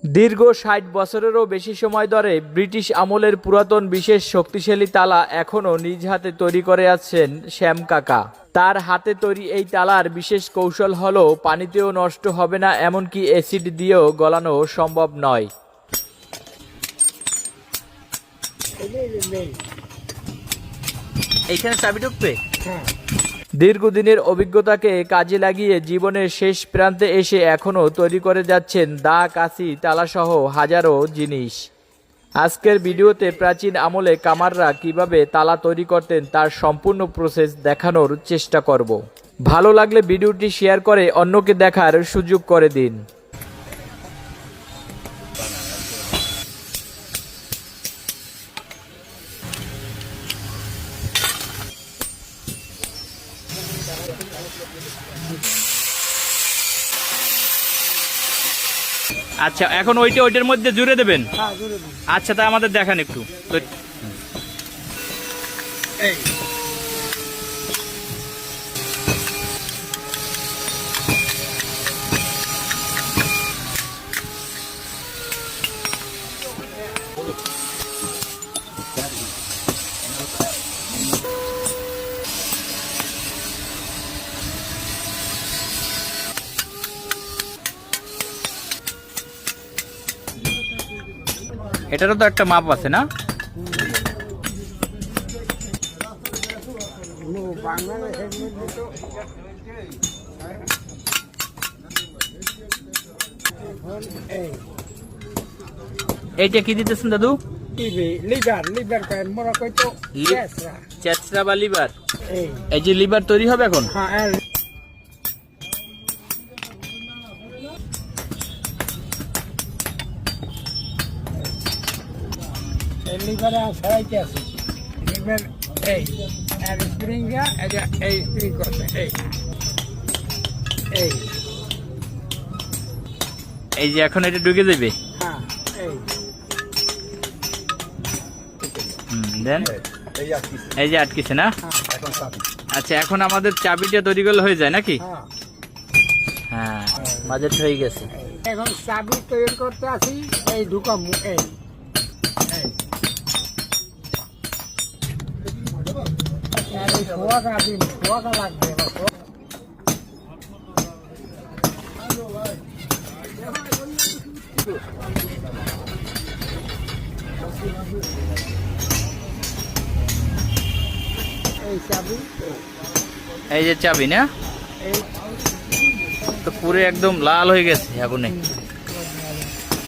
দীর্ঘ ৬০ বছরেরও বেশি সময় ধরে ব্রিটিশ আমলের পুরাতন বিশেষ শক্তিশালী তালা এখনও নিজ হাতে তৈরি করে আছেন শ্যাম কাকা। তার হাতে তৈরি এই তালার বিশেষ কৌশল হলো পানিতেও নষ্ট হবে না, এমনকি অ্যাসিড দিয়েও গলানো সম্ভব নয়। এইখানে চাবি ঢুকবে। দীর্ঘদিনের অভিজ্ঞতাকে কাজে লাগিয়ে জীবনের শেষ প্রান্তে এসে এখনও তৈরি করে যাচ্ছেন দা, কাঁচি, তালাসহ হাজারো জিনিস। আজকের ভিডিওতে প্রাচীন আমলে কামাররা কিভাবে তালা তৈরি করতেন তার সম্পূর্ণ প্রসেস দেখানোর চেষ্টা করব। ভালো লাগলে ভিডিওটি শেয়ার করে অন্যকে দেখার সুযোগ করে দিন। আচ্ছা, এখন ওইটার মধ্যে জুড়ে দেবেন। আচ্ছা, তা আমাদের দেখান একটু। এটারও তো একটা মাপ আছে না? এইটা কি দিতেছেন দাদু? চেচরা বা লিভার। এই যে লিভার তৈরি হবে এখন। লিভারে ছড়াইতে আছে লিভার এই আর স্প্রিংটা এই স্প্রিং করছে এই এই যে এখন এটা ঢুকে যাবে। হ্যাঁ দেন এই যে আটকেছে না? আচ্ছা, এখন আমাদের চাবিটা তৈরি করলে হয়ে যায় নাকি? হ্যাঁ, বাজেট হয়ে গেছে। এখন চাবি তৈরি করতে আসি এই ঢুকাম এই লাগবে। এই যে চাবি না, তো পুরো একদম লাল হয়ে গেছে আগুনে।